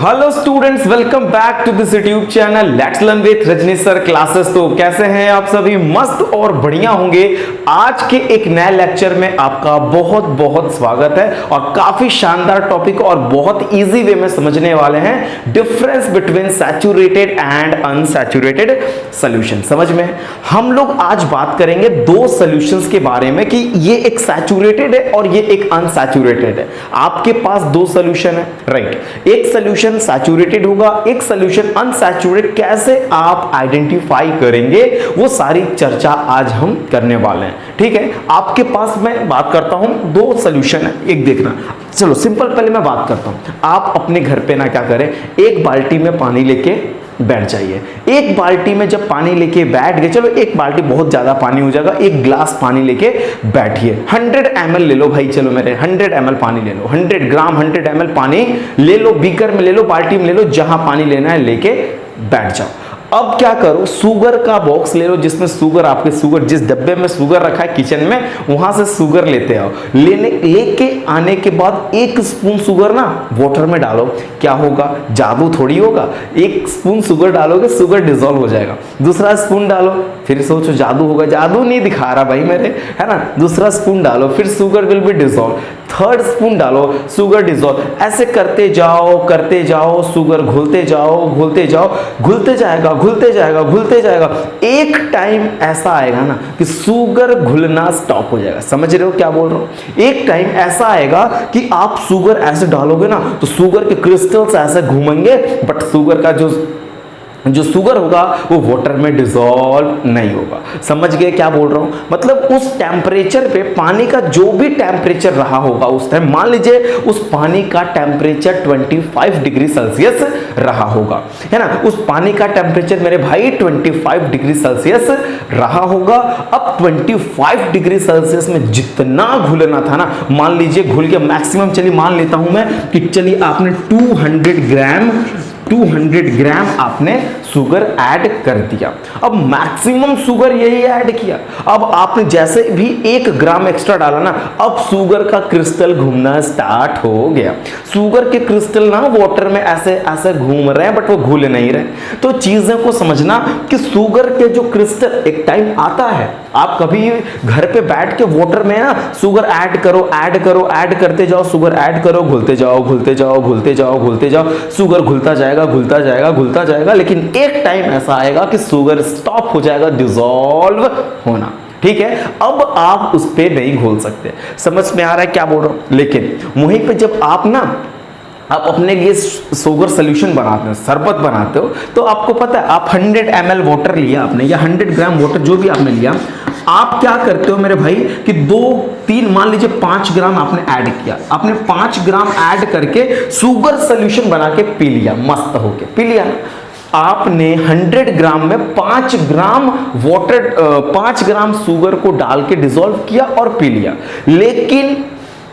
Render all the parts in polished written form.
Hello students, welcome back to this YouTube channel let's learn with Rajneesh sir classes. तो कैसे हैं आप सभी? मस्त और बढ़िया होंगे। आज के एक नए लेक्चर में आपका बहुत बहुत स्वागत है और काफी शानदार टॉपिक और बहुत इजी वे में समझने वाले हैं difference between saturated and unsaturated solution. समझ में? हम लोग आज बात करेंगे दो सॉल्यूशंस के बारे में कि ये एक सैचुरेटेड है और ये एक अनसैचुरेटेड है। आपके पास दो सॉल्यूशन है, राइट? एक सॉल्यूशन सैचुरेटेड होगा, एक सॉल्यूशन अनसैचुरेटेड। कैसे आप आइडेंटिफाई करेंगे वो सारी चर्चा आज हम करने वाले हैं। ठीक है, आपके पास मैं बात करता हूं, दो सॉल्यूशन है, एक देखना। चलो सिंपल पहले मैं बात करता हूं। आप अपने घर पे ना क्या करें, एक बाल्टी में पानी लेके बैठ जाइए। एक बाल्टी में जब पानी लेके बैठ गए, चलो एक बाल्टी बहुत ज्यादा पानी हो जाएगा, एक ग्लास पानी लेके बैठिए। 100 ml ले लो भाई, चलो मेरे 100 ml पानी ले लो, 100 ग्राम 100 ml पानी ले लो, बीकर में ले लो, बाल्टी में ले लो, जहां पानी लेना है लेके बैठ जाओ। अब क्या करो, शुगर का बॉक्स ले लो जिसमें शुगर, आपके शुगर जिस डब्बे में शुगर रखा है किचन में, वहां से शुगर लेते आओ। लेके आने के बाद एक स्पून शुगर ना वाटर में डालो। क्या होगा? जादू थोड़ी होगा। एक स्पून शुगर डालोगे, शुगर डिसॉल्व हो जाएगा। दूसरा स्पून डालो, फिर सोचो जादू होगा। जादू नहीं दिखा रहा भाई मेरे, है ना? दूसरा स्पून डालो, फिर sugar will be dissolve. Third spoon डालो, शुगर डिसॉल्व। ऐसे करते जाओ, शुगर घुलते जाओ, घुलते जाएगा, घुलते जाएगा। एक टाइम ऐसा आएगा ना कि शुगर घुलना स्टॉप हो जाएगा। समझ रहे हो क्या बोल रहा हूं? एक टाइम ऐसा आएगा कि आप शुगर ऐसे डालोगे ना तो शुगर के क्रिस्टल्स ऐसे घूमेंगे, बट शुगर का जो शुगर होगा वो वाटर में डिसॉल्व नहीं होगा। समझ गए क्या बोल रहा हूं? मतलब उस टेम्परेचर पे पानी का जो भी टेम्परेचर रहा होगा उस टाइम, मान लीजिए उस पानी का टेम्परेचर 25 डिग्री सेल्सियस रहा होगा, है ना? उस पानी का टेम्परेचर मेरे भाई 25 डिग्री सेल्सियस रहा होगा। अब 25 डिग्री सेल्सियस में जितना घुलना था ना, मान लीजिए घुल के मैक्सिमम, चलिए मान लेता हूं मैं कि चलिए आपने 200 ग्राम आपने शुगर ऐड कर दिया। अब मैक्सिमम शुगर यही ऐड किया। अब आपने जैसे भी 1 ग्राम एक्स्ट्रा डाला ना, अब शुगर का क्रिस्टल घूमना स्टार्ट हो गया। शुगर के क्रिस्टल ना वाटर में ऐसे ऐसे घूम रहे हैं, बट वो घुल नहीं रहे। तो चीजें को समझना कि शुगर के जो क्रिस्टल, एक टाइम आता है, आप कभी घर पे बैठ के वाटर में ना शुगर ऐड करते जाओ, शुगर ऐड करो, घुलते जाओ, शुगर घुलता जाएगा, लेकिन एक टाइम ऐसा आएगा कि शुगर स्टॉप हो जाएगा डिसॉल्व होना। ठीक है, अब आप उस पे नहीं घोल सकते। समझ में आ रहा है क्या बोल रहा हूं? लेकिन वहीं पे जब आप अपने लिए शुगर सोल्यूशन बनाते हो, शरबत बनाते हो, तो आपको पता है आप 100 ml वाटर लिया आपने, या 100 ग्राम वाटर जो भी आपने लिया, आप क्या करते हो मेरे भाई कि 2-3 मान लीजिए 5 ग्राम आपने ऐड किया। आपने 5 ग्राम ऐड करके शुगर सोल्यूशन बना के पी लिया, मस्त होके पी लिया ना। आपने 100 ग्राम में 5 ग्राम वाटर, 5 ग्राम शुगर को डाल के डिसॉल्व किया और पी लिया। लेकिन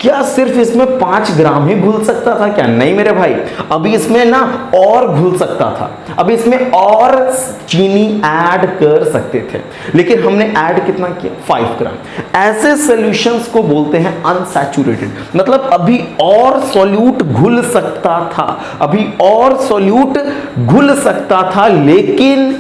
क्या सिर्फ इसमें 5 ग्राम ही घुल सकता था? क्या नहीं मेरे भाई, अभी इसमें ना और घुल सकता था, अभी इसमें और चीनी ऐड कर सकते थे। लेकिन हमने ऐड कितना किया? 5 ग्राम। ऐसे सॉल्यूशंस को बोलते हैं अनसैचुरेटेड। मतलब अभी और सॉल्यूट घुल सकता था, लेकिन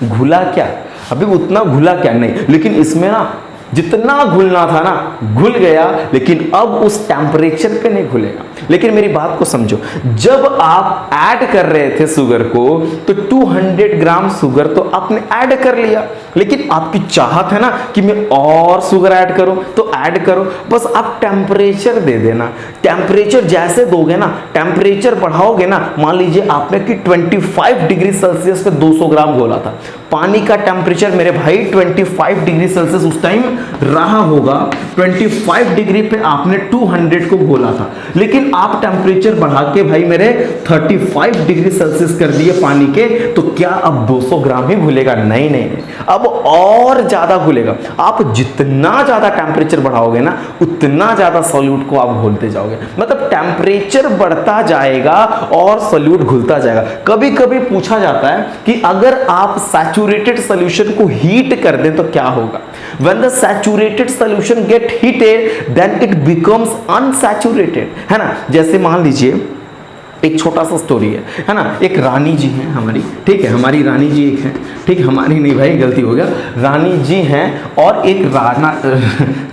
घुला क्या? अभी उतना घुला क्या नहीं, लेकिन इसमें ना जितना घुलना था ना घुल गया, लेकिन अब उस टेम्परेचर पे नहीं घुलेगा। लेकिन मेरी बात को समझो, जब आप ऐड कर रहे थे शुगर को तो 200 ग्राम शुगर तो आपने ऐड कर लिया, लेकिन आपकी चाहत है ना कि मैं और शुगर ऐड करूं, तो ऐड करो। बस आप टेम्परेचर दे देना। टेम्परेचर जैसे दोगे ना, टेम्परेचर बढ़ाओगे ना, मान लीजिए आपने कि 25 डिग्री सेल्सियस पे 200 ग्राम घोला था। पानी का टेम्परेचर मेरे भाई 25 डिग्री सेल्सियस उस टाइम रहा होगा। 25 डिग्री पे आपने 200 को घोला था, लेकिन आप टेम्परेचर बढ़ा के भाई मेरे 35 डिग्री सेल्सियस कर दिए पानी के, तो क्या अब 200 ग्राम ही घुलेगा? नहीं, अब और ज्यादा घुलेगा। आप जितना ज्यादा टेम्परेचर बढ़ाओगे ना, उतना ज्यादा सॉल्यूट को आप घोलते जाओगे। मतलब टेम्परेचर बढ़ता जाएगा और सॉल्यूट घुलता जाएगा। कभी कभी पूछा जाता है कि अगर आप सैचुरेटेड सॉल्यूशन को हीट कर दें तो क्या होगा? When the saturated solution get heated, then it becomes unsaturated, है ना? जैसे मान लीजिए एक छोटा सा स्टोरी है ना। एक रानी जी हैं हमारी, ठीक है, हमारी रानी जी एक हैं, ठीक, हमारी नहीं भाई, गलती हो गया, रानी जी हैं और एक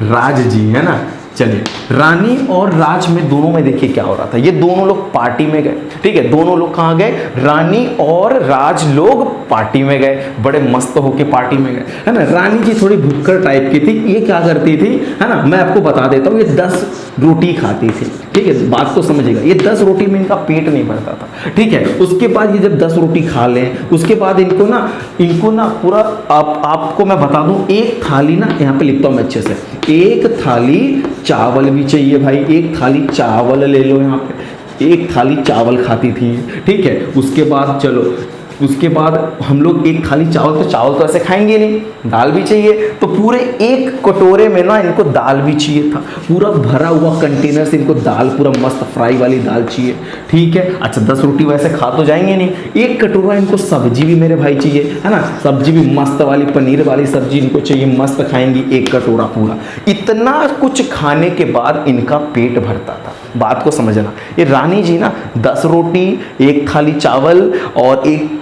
राज जी है ना। चलिए, रानी और राज में दोनों में देखिए क्या हो रहा था। ये दोनों लोग पार्टी में गए, ठीक है, दोनों लोग कहाँ गए, रानी और राज लोग पार्टी में गए, बड़े मस्त होके पार्टी में गए, है ना। रानी जी थोड़ी भुक्कड़ टाइप की थी, ये क्या करती थी, है ना, मैं आपको बता देता हूँ, ये 10 रोटी खाती थी, ठीक है, बात को समझिएगा, ये 10 रोटी में इनका पेट नहीं भरता था, ठीक है। उसके बाद ये जब 10 रोटी खा लें, उसके बाद इनको ना पूरा आपको मैं बता दूं, एक थाली ना, यहाँ पे लिखता हूँ मैं अच्छे से, एक थाली चावल भी चाहिए भाई, एक थाली चावल ले लो, यहाँ पे एक थाली चावल खाती थी, ठीक है। उसके बाद चलो, उसके बाद हम लोग एक थाली चावल तो ऐसे खाएंगे नहीं, दाल भी चाहिए, तो पूरे एक कटोरे में ना इनको दाल भी चाहिए था, पूरा भरा हुआ कंटेनर से इनको दाल, पूरा मस्त फ्राई वाली दाल चाहिए, ठीक है। अच्छा, 10 रोटी वैसे खा तो जाएंगे नहीं, एक कटोरा इनको सब्जी भी मेरे भाई चाहिए, है ना, सब्जी भी मस्त वाली, पनीर वाली सब्जी इनको चाहिए, मस्त खाएंगी एक कटोरा पूरा। इतना कुछ खाने के बाद इनका पेट भरता था, बात को समझना। ये रानी जी ना 10 रोटी, एक थाली चावल और एक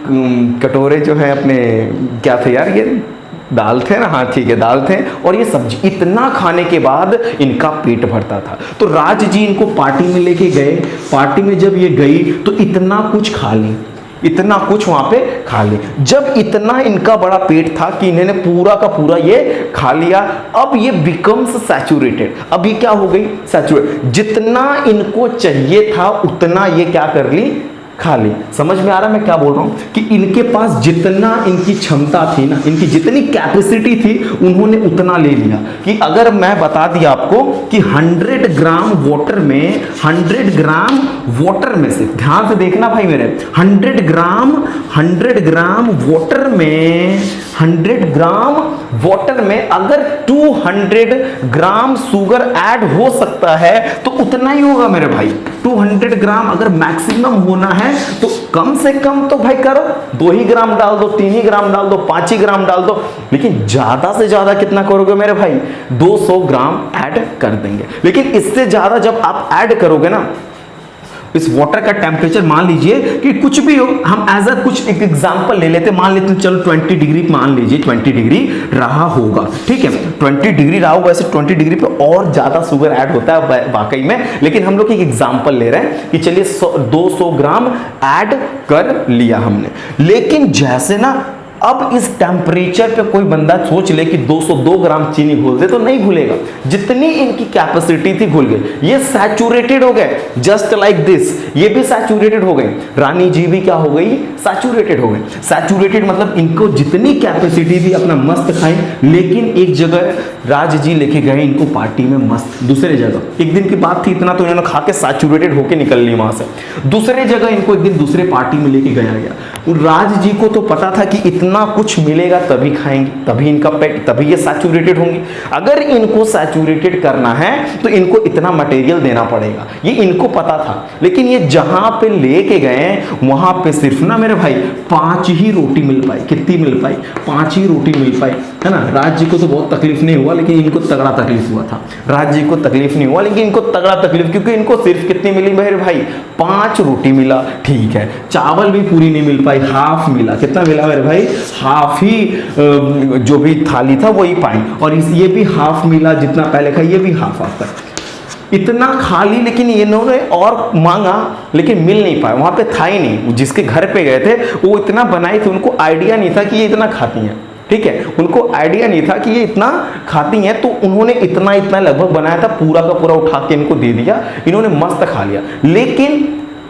कटोरे जो है अपने, क्या थे यार ये, दाल थे ना, हाँ ठीक है, दाल थे और ये सब्जी, इतना खाने के बाद इनका पेट भरता था। तो राज जी इनको पार्टी में लेके गए, पार्टी में जब ये गई तो इतना कुछ खा ली, इतना कुछ वहां पे खा ली। जब इतना इनका बड़ा पेट था कि इन्होंने पूरा का पूरा ये खा लिया, अब ये बिकम्स सैचुरेटेड। अब ये क्या हो गई, सैचुरेटेड, जितना इनको चाहिए था उतना ये क्या कर ली, खा ली। समझ में आ रहा है मैं क्या बोल रहा हूं, कि इनके पास जितना इनकी क्षमता थी ना, इनकी जितनी कैपेसिटी थी, उन्होंने उतना ले लिया। कि अगर मैं बता दिया आपको कि 100 ग्राम वाटर में, 100 ग्राम वाटर में से, ध्यान से देखना भाई मेरे, 100 ग्राम वाटर में, 100 ग्राम वाटर में अगर 200 ग्राम शुगर ऐड हो सकता है तो उतना ही होगा मेरे भाई। 200 ग्राम अगर मैक्सिमम होना है तो कम से कम तो भाई करो, 2 ही ग्राम डाल दो, 3 ही ग्राम डाल दो, 5 ही ग्राम डाल दो, लेकिन ज्यादा से ज्यादा कितना करोगे मेरे भाई, 200 ग्राम ऐड कर देंगे। लेकिन इससे ज्यादा जब आप ऐड करोगे ना, इस वाटर का टेम्परेचर मान लीजिए कि कुछ भी हो, हम एज अ कुछ एक एग्जांपल ले लेते, मान लेते हैं चलो 20 डिग्री, मान लीजिए 20 डिग्री रहा होगा, ठीक है, 20 डिग्री रहा होगा। ऐसे 20 डिग्री पे और ज्यादा शुगर ऐड होता है वाकई में, लेकिन हम लोग एक एग्जांपल ले रहे हैं कि चलिए 200 ग्राम ऐड कर लिया हमने। लेकिन जैसे ना अब इस टेम्परेचर पे कोई बंदा सोच ले कि 202 ग्राम चीनी घोल दे तो नहीं घुलेगा, जितनी इनकी कैपेसिटी थी घुल गई, ये सैचुरेटेड हो गए, जस्ट लाइक दिस, ये भी सैचुरेटेड हो गए, रानी जी भी क्या हो गई, सैचुरेटेड हो गए। सैचुरेटेड मतलब इनको जितनी कैपेसिटी थी अपना मस्त खाएं, लेकिन एक जगह राज जी लेके गए इनको पार्टी में मस्त, दूसरे जगह, एक दिन की बात थी, इतना तो इन्होंने खा के सैचुरेटेड होके निकल ली वहां से, दूसरे जगह इनको एक दिन दूसरे पार्टी में लेके गया गया। राज जी को तो पता था कि इतना कुछ मिलेगा तभी खाएंगे, तभी इनका पेट, तभी ये सैचुरेटेड होंगे। अगर इनको सैचुरेटेड करना है तो इनको इतना मटेरियल देना पड़ेगा, ये इनको पता था। लेकिन ये जहां पे लेके गए वहां पे सिर्फ ना मेरे भाई 5 ही रोटी मिल पाई। कितनी मिल पाई, 5 ही रोटी मिल पाई, है ना। राज जी को तो बहुत तकलीफ नहीं हुआ, लेकिन इनको तगड़ा तकलीफ हुआ था। राज जी को तकलीफ नहीं हुआ, लेकिन इनको तगड़ा तकलीफ, क्योंकि इनको सिर्फ कितनी मिली मेरे भाई, 5 रोटी मिला, ठीक है। चावल भी पूरी नहीं मिल पाई, हाफ मिला। कितना मिला मेरे भाई, हाफ ही, जो भी थाली था वही पाई, और ये भी हाफ मिला, जितना पहले खाई ये भी हाफ हाफ कर, इतना खा ली। लेकिन इन्होंने और मांगा लेकिन मिल नहीं पाया, वहां पे था ही नहीं। जिसके घर पे गए थे वो इतना बनाए थे, उनको आइडिया नहीं था कि ये इतना खाती हैं, ठीक है, उनको आइडिया नहीं था कि ये इतना खाती हैं, तो उन्होंने इतना इतना लगभग बनाया था, पूरा का पूरा उठा के इनको दे दिया, इन्होंने मस्त खा लिया। लेकिन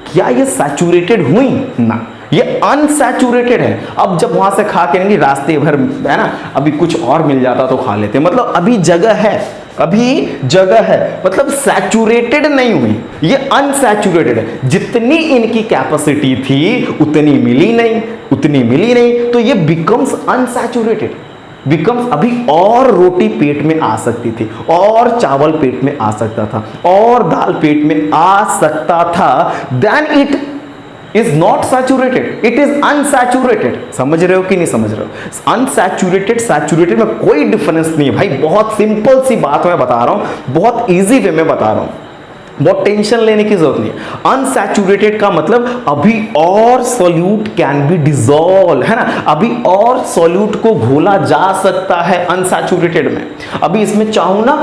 क्या ये सैचुरेटेड हुई ना, ये अनसैचुरेटेड है। अब जब वहां से खा के नहीं, रास्ते भर है ना, अभी कुछ और मिल जाता तो खा लेते, मतलब अभी जगह है, अभी जगह है, मतलब सैचुरेटेड नहीं हुई, ये अनसैचुरेटेड है। जितनी इनकी कैपेसिटी थी उतनी मिली नहीं, उतनी मिली नहीं, तो ये बिकम्स अनसैचुरेटेड, बिकम्स, अभी और रोटी पेट में आ सकती थी, और चावल पेट में आ सकता था, और दाल पेट में आ सकता था, then it is not saturated, it is unsaturated. समझ रहे हो कि नहीं समझ रहे हो, अनसैचुरेटेड सैचुरेटेड में कोई डिफरेंस नहीं है भाई। बहुत सिंपल सी बात मैं बता रहा हूं, बहुत इजी वे में बता रहा हूं। बहुत टेंशन लेने की जरूरत नहीं है। अनसैचुरेटेड का मतलब अभी और सॉल्यूट कैन बी डिसॉल्व, है ना, अभी और सॉल्यूट को घोला जा सकता है अनसैचुरेटेड में। अभी इसमें चाहूं ना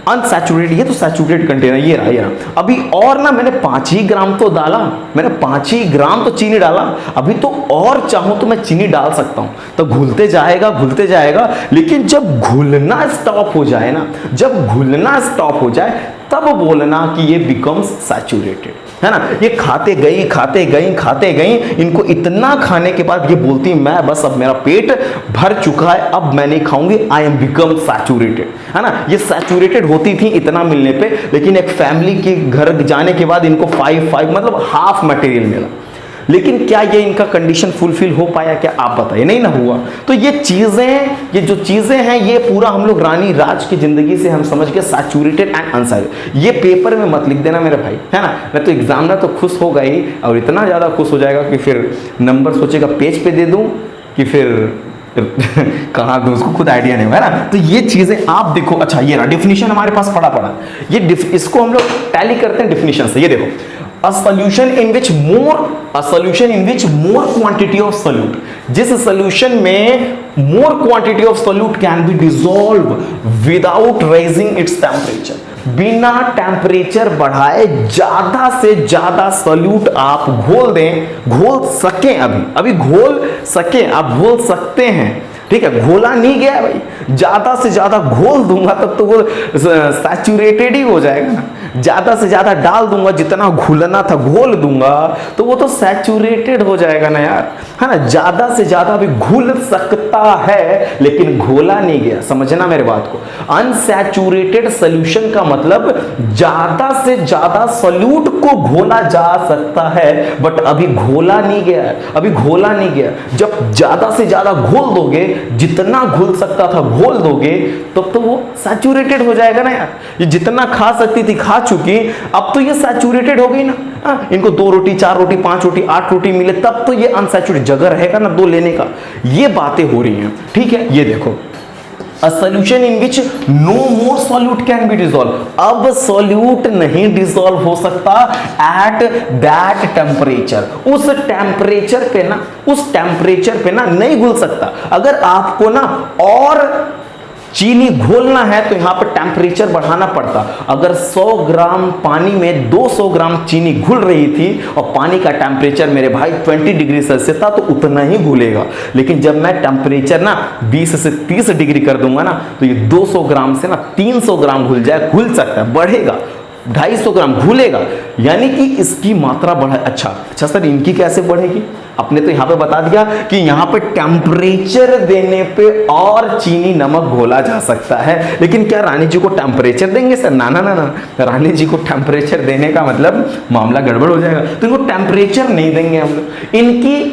अनसैचुरेटेड, ये तो सैचुरेटेड कंटेनर, ये रहा अभी और ना मैंने 5 ही ग्राम तो डाला, मैंने 5 ही ग्राम तो चीनी डाला, अभी तो और चाहूं तो मैं चीनी डाल सकता हूं। तो घुलते जाएगा, लेकिन जब घुलना स्टॉप हो जाए ना, जब घुलना स्टॉप हो जाए तब बोलना कि ये बिकम्स सैचुरेटेड, है ना। ये खाते गई, इनको इतना खाने के बाद ये बोलती मैं बस अब मेरा पेट भर चुका है, अब मैं नहीं खाऊंगी, आई एम बिकम सैचुरेटेड, है ना। ये सैचुरेटेड होती थी इतना मिलने पे, लेकिन एक फैमिली के घर जाने के बाद इनको 5 मतलब हाफ मटेरियल मिला। लेकिन क्या ये इनका कंडीशन फुलफिल हो पाया, क्या आप बताइए, नहीं ना हुआ। तो ये जो चीजें हैं, ये पूरा हम लोग रानी राज की जिंदगी से हम समझ के सैचुरेटेड एंड अनसैचुरेटेड। ये पेपर में मत लिख देना मेरे भाई, है ना, नहीं तो एग्जामिनर तो खुश होगा ही, और इतना ज्यादा खुश हो जाएगा कि फिर नंबर सोचेगा पेज पे दे दूं कि फिर कहाँ दूं, उसको खुद आइडिया नहीं है ना। तो ये चीजें आप देखो। अच्छा, ये रहा डिफिनीशन हमारे पास पड़ा, ये इसको हम लोग टैली करते हैं डिफिनीशन से। ये देखो, a solution in which more quantity of solute, जिस solution में more quantity of solute can be dissolved without raising its temperature, बिना टेम्परेचर बढ़ाए ज्यादा से ज्यादा सॉल्यूट आप घोल सकें, अभी घोल सकें, आप घोल सकते हैं, ठीक है। घोला नहीं गया भाई, ज्यादा से ज्यादा घोल दूंगा तब तो वो सैचुरेटेड ही हो जाएगा ना। ज्यादा से ज्यादा डाल दूंगा, जितना घुलना था घोल दूंगा तो वो तो सैचुरेटेड हो जाएगा ना यार, है ना। ज्यादा से ज्यादा भी घुल सकता है लेकिन घोला नहीं गया, समझना मेरे बात को। अनसैचुरेटेड सॉल्यूशन का मतलब ज्यादा से ज्यादा सॉल्यूट को घोला जा सकता है, बट अभी घोला नहीं गया। जब ज्यादा से ज्यादा घोल दोगे, जितना घुल सकता था घोल दोगे, तब तो वो सैचुरेटेड हो जाएगा ना यार। ये जितना खा सकती थी खा चुकी, अब तो ये सैचुरेटेड हो गई ना। इनको 2 रोटी 4 रोटी 5 रोटी 8 रोटी मिले तब तो ये अनसैचुरेटेड, जगह रहेगा ना 2 लेने का। ये बातें हो रही हैं, ठीक है। ये देखो, A solution in which no more solute can be dissolved, अब solute नहीं डिसॉल्व हो सकता at that temperature, उस टेम्परेचर पे ना नहीं घुल सकता। अगर आपको ना और चीनी घोलना है तो यहां पर टेम्परेचर बढ़ाना पड़ता। अगर 100 ग्राम पानी में 200 ग्राम चीनी घुल रही थी और पानी का टेम्परेचर मेरे भाई 20 डिग्री सेल्सियस था, तो उतना ही घुलेगा। लेकिन जब मैं टेम्परेचर ना 20 से 30 डिग्री कर दूंगा ना, तो ये 200 ग्राम से ना 300 ग्राम घुल सकता है, बढ़ेगा 250 ग्राम घुलेगा, यानी कि इसकी मात्रा बढ़ा। अच्छा सर, इनकी कैसे बढ़ेगी? आपने तो यहां पे बता दिया कि यहां पे टेम्परेचर देने पे और चीनी नमक घोला जा सकता है, लेकिन क्या रानी जी को टेम्परेचर देंगे सर? ना, रानी जी को टेम्परेचर देने का मतलब मामला गड़बड़ हो जाएगा, तो इनको टेम्परेचर नहीं देंगे हम लोग।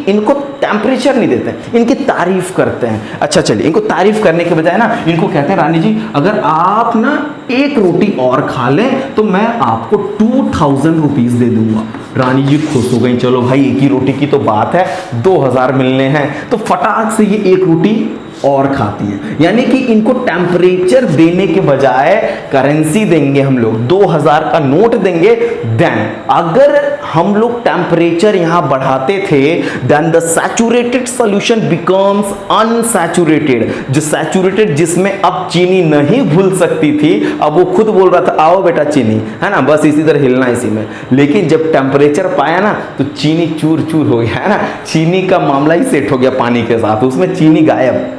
इनको टेम्परेचर नहीं देते, इनकी तारीफ करते हैं। अच्छा चलिए, इनको तारीफ करने के बजाय ना इनको कहते हैं, रानी जी अगर आप ना 1 रोटी और खा लें तो मैं आपको 2000 रुपीज दे दूंगा। रानी जी खुश हो गई, चलो भाई 1 ही रोटी की तो बात है, 2000 मिलने हैं, तो फटाक से ये 1 रोटी और खाती है। यानी कि इनको टेम्परेचर देने के बजाय करेंसी देंगे हम लोग, 2000 का नोट देंगे। देन अगर हम लोग टेम्परेचर यहां बढ़ाते थे, then the saturated solution becomes unsaturated. जो सैचुरेटेड, जिसमें अब चीनी नहीं घुल सकती थी, अब वो खुद बोल रहा था आओ बेटा चीनी, है ना, बस इसी तरह हिलना इसी में। लेकिन जब टेम्परेचर पाया ना तो चीनी चूर चूर हो गया, है ना, चीनी का मामला ही सेट हो गया पानी के साथ, उसमें चीनी गायब।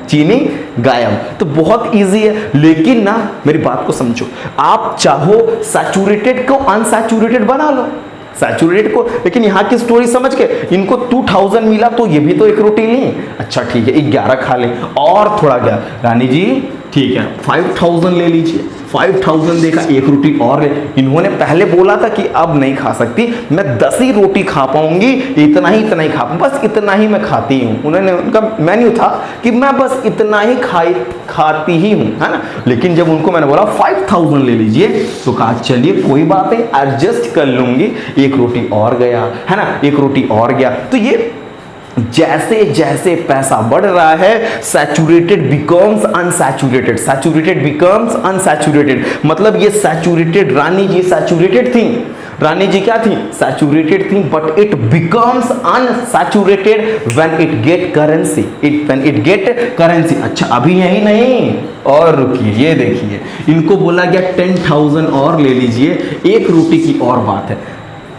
तो बहुत इजी है। लेकिन ना मेरी बात को समझो, आप चाहो सैचुरेटेड को अनसैचुरेटेड बना लो, सैचुरेटेड को, लेकिन यहाँ की स्टोरी समझ के इनको 2000 मिला तो ये भी तो 1 रोटी ली। अच्छा ठीक है, 11 खा ले और थोड़ा गया, रानी जी ठीक है 5000 ले लीजिए। 5000 देखा, 1 रोटी और ले। इन्होंने पहले बोला था कि अब नहीं खा सकती, मैं 10 ही रोटी खा पाऊंगी, इतना ही खा, बस इतना ही मैं खाती हूँ। उनका मेन्यू था कि मैं बस इतना ही खाती ही हूँ, है ना। लेकिन जब उनको मैंने बोला 5000 ले लीजिए, तो कहा चलिए कोई बात नहीं, एडजस्ट कर लूंगी। 1 रोटी और गया, है ना, 1 रोटी और गया। तो ये जैसे जैसे पैसा बढ़ रहा है saturated becomes unsaturated, saturated becomes unsaturated. मतलब ये सैचुरेटेड, रानी जी सैचुरेटेड थी, रानी जी क्या थी, सैचुरेटेड थी, but it becomes unsaturated when it get currency, when it get currency. अच्छा अभी यही नहीं, और रुकिए, ये देखिए इनको बोला गया 10,000 और ले लीजिए, एक रोटी की और बात है,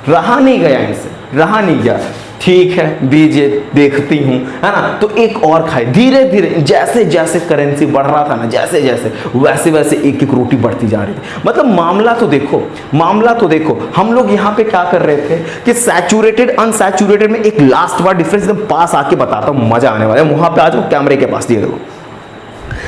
रहा नहीं गया इनसे, रहा नहीं गया, ठीक है दीजिए देखती हूं, है ना, तो एक और खाए। धीरे धीरे जैसे जैसे करेंसी बढ़ रहा था ना, जैसे जैसे वैसे वैसे एक एक रोटी बढ़ती जा रही थी। मतलब मामला तो देखो, मामला तो देखो, हम लोग यहाँ पे क्या कर रहे थे कि सैचुरेटेड अनसैचुरेटेड में एक लास्ट बार डिफरेंस एकदम पास आके बताता हूं, मजा आने वाला है। वहां पे आ जाओ कैमरे के पास, दिए देखो।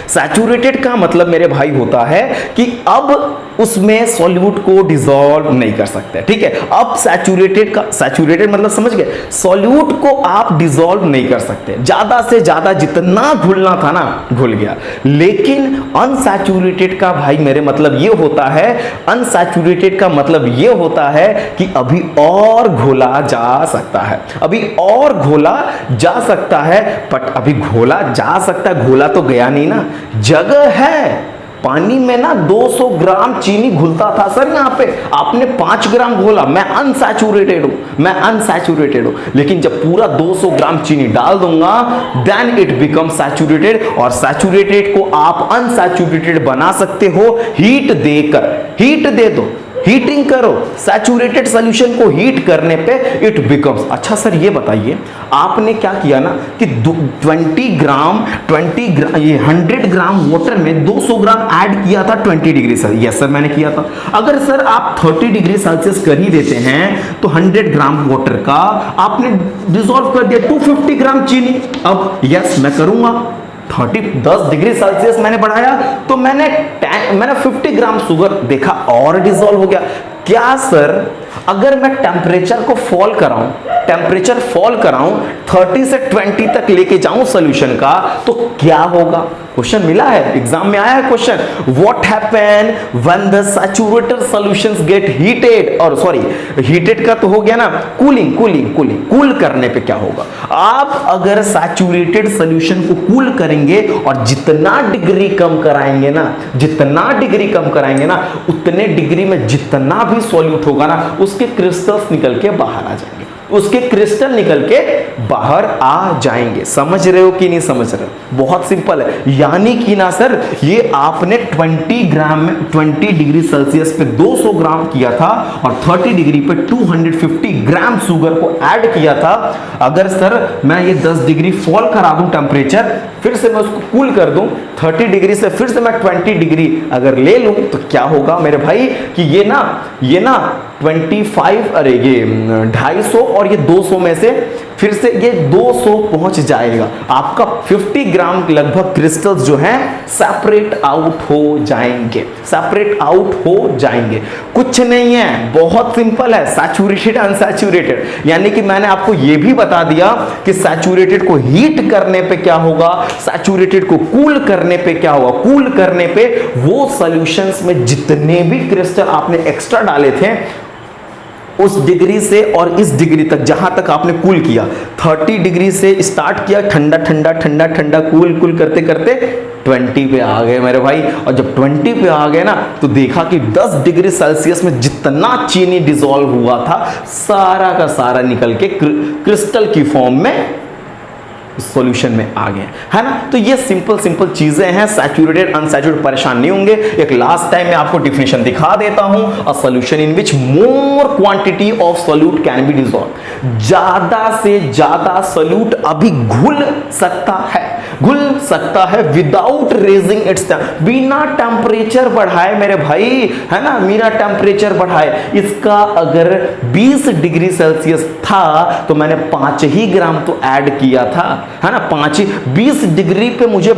सैचुरेटेड का मतलब मेरे भाई होता है कि अब उसमें सॉल्यूट को डिसॉल्व नहीं कर सकते, ठीक है। अब सैचुरेटेड का, सैचुरेटेड मतलब समझ गए, सॉल्यूट को आप डिसॉल्व नहीं कर सकते, ज्यादा से ज्यादा जितना घुलना था ना घुल गया। लेकिन अनसैचुरेटेड का भाई मेरे मतलब ये होता है, अनसैचुरेटेड का मतलब ये होता है कि अभी और घोला जा सकता है, अभी और घोला जा सकता है, बट अभी घोला जा सकता है, घोला तो गया नहीं ना, जगह है। पानी में ना 200 ग्राम चीनी घुलता था सर, यहाँ पे आपने 5 ग्राम घोला, मैं अनसैचुरेटेड हूं, मैं अनसैचुरेटेड हूं। लेकिन जब पूरा 200 ग्राम चीनी डाल दूंगा देन इट बिकम सैचुरेटेड, और सैचुरेटेड को आप अनसैचुरेटेड बना सकते हो हीट देकर। हीट दे दो, हीटिंग करो, सैचुरेटेड सॉल्यूशन को हीट करने पे इट बिकम्स। अच्छा सर ये बताइए, आपने क्या किया ना कि 20 ग्राम ये 100 ग्राम वाटर में 200 ग्राम ऐड किया था 20 डिग्री सेल्सियस। यस सर मैंने किया था। अगर सर आप 30 डिग्री सेल्सियस कर ही देते हैं तो 100 ग्राम वाटर का आपने डिसॉल्व कर दिया 250 ग्राम चीनी। अब यस मैं करूंगा 10 डिग्री सेल्सियस मैंने बढ़ाया तो मैंने 50 ग्राम शुगर देखा और डिसॉल्व हो गया। क्या सर अगर मैं टेम्परेचर को फॉल कराऊं, टेम्परेचर फॉल कराऊं 30 से 20 तक लेके जाऊं सॉल्यूशन का, तो क्या होगा? क्वेश्चन मिला है, एग्जाम में आया है question, what happen when the saturated solutions gate heated, और सॉरी हीटेड का तो हो गया ना, कूलिंग कूलिंग कूलिंग कूल करने पे क्या होगा? आप अगर सैचुरेटेड सॉल्यूशन को कूल करेंगे और जितना डिग्री कम कराएंगे ना, जितना डिग्री कम कराएंगे ना, उतने डिग्री में जितना भी सॉल्यूट होगा ना उसके क्रिस्टल्स निकल के बाहर आ जाएंगे, उसके क्रिस्टल निकल के बाहर आ जाएंगे। समझ रहे हो कि नहीं समझ रहे हो? बहुत सिंपल है। यानी कि ना सर ये आपने 20 ग्राम में 20 डिग्री सेल्सियस पे 200 ग्राम किया था और 30 डिग्री पे 250 ग्राम शुगर को ऐड किया था। अगर सर मैं ये 10 डिग्री फॉल करा दूं टेम्परेचर, फिर से मैं उसको कूल कर दूं 30 डिग्री से, फिर से मैं 20 डिग्री अगर ले लूं तो क्या होगा मेरे भाई कि ये ना 25, अरे ये 250 और ये 200 में से फिर से ये 200 पहुंच जाएगा। आपका 50 ग्राम लगभग क्रिस्टल्स जो हैं सेपरेट आउट हो जाएंगे, सेपरेट आउट हो जाएंगे। कुछ नहीं है, बहुत सिंपल है, सैचुरेटेड अनसैचुरेटेड। यानी कि मैंने आपको ये भी बता दिया कि सैचुरेटेड को हीट करने पे क्या होगा, सैचुरेटेड को कूल करने पे क्या होगा। कूल करने पे वो सॉल्यूशंस में जितने भी क्रिस्टल आपने एक्स्ट्रा डाले थे उस डिग्री से और इस डिग्री तक जहां तक आपने कूल किया, 30 डिग्री से स्टार्ट किया, ठंडा ठंडा ठंडा ठंडा कूल करते करते 20 पे आ गए मेरे भाई। और जब 20 पे आ गए ना तो देखा कि 10 डिग्री सेल्सियस में जितना चीनी डिसॉल्व हुआ था सारा का सारा निकल के क्रिस्टल की फॉर्म में सॉल्यूशन में आ गए, है ना। तो ये सिंपल चीजें हैं, सैचुरेटेड अनसैचुरेटेड, परेशान नहीं होंगे। एक लास्ट टाइम मैं आपको डिफिनेशन दिखा देता हूं, a solution in which more quantity of solute can be dissolve. ज्यादा से ज्यादा सॉल्यूट अभी घुल सकता है, घुल सकता है विदाउट रेजिंग इट्स, बिना टेम्परेचर बढ़ाए मेरे भाई, है ना, बिना टेम्परेचर बढ़ाए। इसका अगर 20 डिग्री सेल्सियस था तो मैंने 5 ही ग्राम तो ऐड किया था, है ना, 20 डिग्री पे मुझे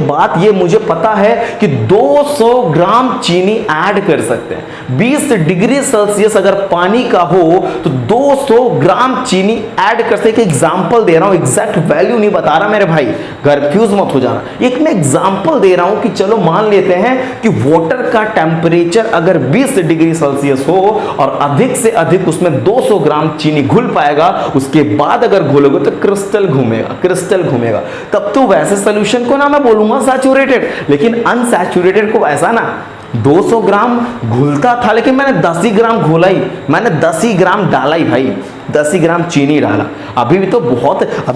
पता है कि 200 ग्राम चीनी ऐड कर सकते हैं। 20 डिग्री सेल्सियस अगर पानी का हो तो 200 ग्राम चीनी ऐड कर सकते हैं। एग्जांपल दे रहा हूं, एग्जैक्ट वैल्यू नहीं बता रहा मेरे भाई, कंफ्यूज मत मत हो जाना। एक मैं एग्जांपल दे रहा हूं कि चलो मान लेते हैं कि वाटर का टेम्परेचर अगर 20 डिग्री सेल्सियस हो और अधिक से अधिक उसमें 200 ग्राम चीनी घुल पाएगा, उसके बाद अगर घोलोगे तो क्रिस्टल घूमेगा, क्रिस्टल घूमेगा। तब तो वैसे सोल्यूशन को ना मैं बोलूंगा सैचुरेटेड, लेकिन अनसैचुरेटेड को ऐसा ना 200 ग्राम घुलता था लेकिन मैंने 10 ही ग्राम घोला ही, मैंने 10 ही ग्राम डाला ही भाई, 10 ही ग्राम चीनी डाला। अभी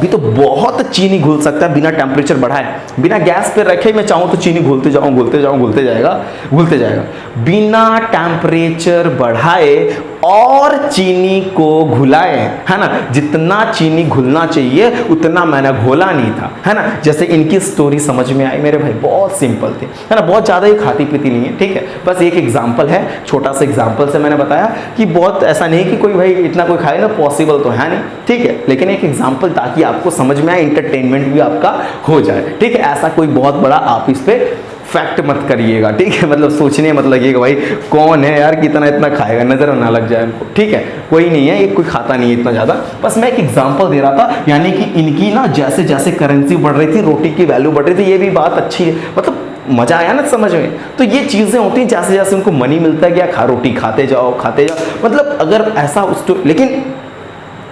तो बहुत चीनी घुल सकता है बिना टेम्परेचर बढ़ाए, बिना गैस पे रखे मैं चाहूं तो चीनी घुलते जाएगा। बिना टेम्परेचर बढ़ाए और चीनी को घुलाए, है ना। जितना चीनी घुलना चाहिए उतना मैंने घोला नहीं था, है ना। जैसे इनकी स्टोरी समझ में आई मेरे भाई, बहुत सिंपल थी, है ना। बहुत ज्यादा ही खाती पीती नहीं है, ठीक है। बस एक एग्जांपल है, छोटा सा एग्जांपल से मैंने बताया कि बहुत ऐसा नहीं कि कोई भाई इतना कोई खाए ना, पॉसिबल तो है नहीं, ठीक है। लेकिन एक एग्जांपल ताकि आपको समझ में आए, इंटरटेनमेंट भी आपका हो जाए, ठीक है। ऐसा कोई बहुत बड़ा आप इस पे फैक्ट मत करिएगा, ठीक है। मतलब सोचने मत लगिएगा भाई कौन है यार कितना इतना खाएगा, नजर ना लग जाए हमको, ठीक है। कोई नहीं है, कोई खाता नहीं है इतना ज्यादा, बस मैं एक एग्जांपल दे रहा था। यानी कि इनकी ना जैसे जैसे करेंसी बढ़ रही थी, रोटी की वैल्यू बढ़ रही थी, ये भी बात अच्छी है, मतलब मजा आया ना समझ में। तो ये चीजें होती हैं, जैसे जैसे उनको मनी मिलता है क्या रोटी खाते जाओ, मतलब अगर ऐसा उसको, लेकिन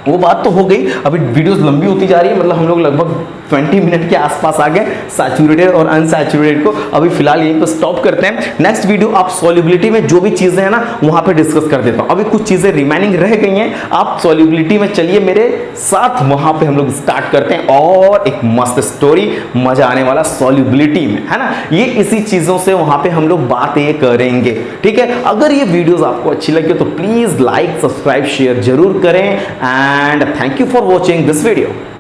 वो बात तो हो गई। अभी वीडियोस लंबी होती जा रही है, मतलब हम लोग लगभग 20 मिनट के आसपास आ गए सैचुरेटेड और अनसैचुरेटेड को। अभी फिलहाल यहीं पर स्टॉप करते हैं। नेक्स्ट वीडियो आप सॉल्युबिलिटी में जो भी चीजें हैं ना वहां पे डिस्कस कर देता हूं। अभी कुछ चीजें रिमेनिंग रह गई हैं, आप सॉल्युबिलिटी में चलिए मेरे साथ, वहां पे हम लोग स्टार्ट करते हैं और एक मस्त स्टोरी, मजा आने वाला सॉल्युबिलिटी में, है ना। ये इसी चीजों से वहां पे हम लोग बातें करेंगे, ठीक है। अगर ये वीडियोस आपको अच्छी लगी तो प्लीज लाइक, सब्सक्राइब, शेयर जरूर करें। And thank you for watching this video.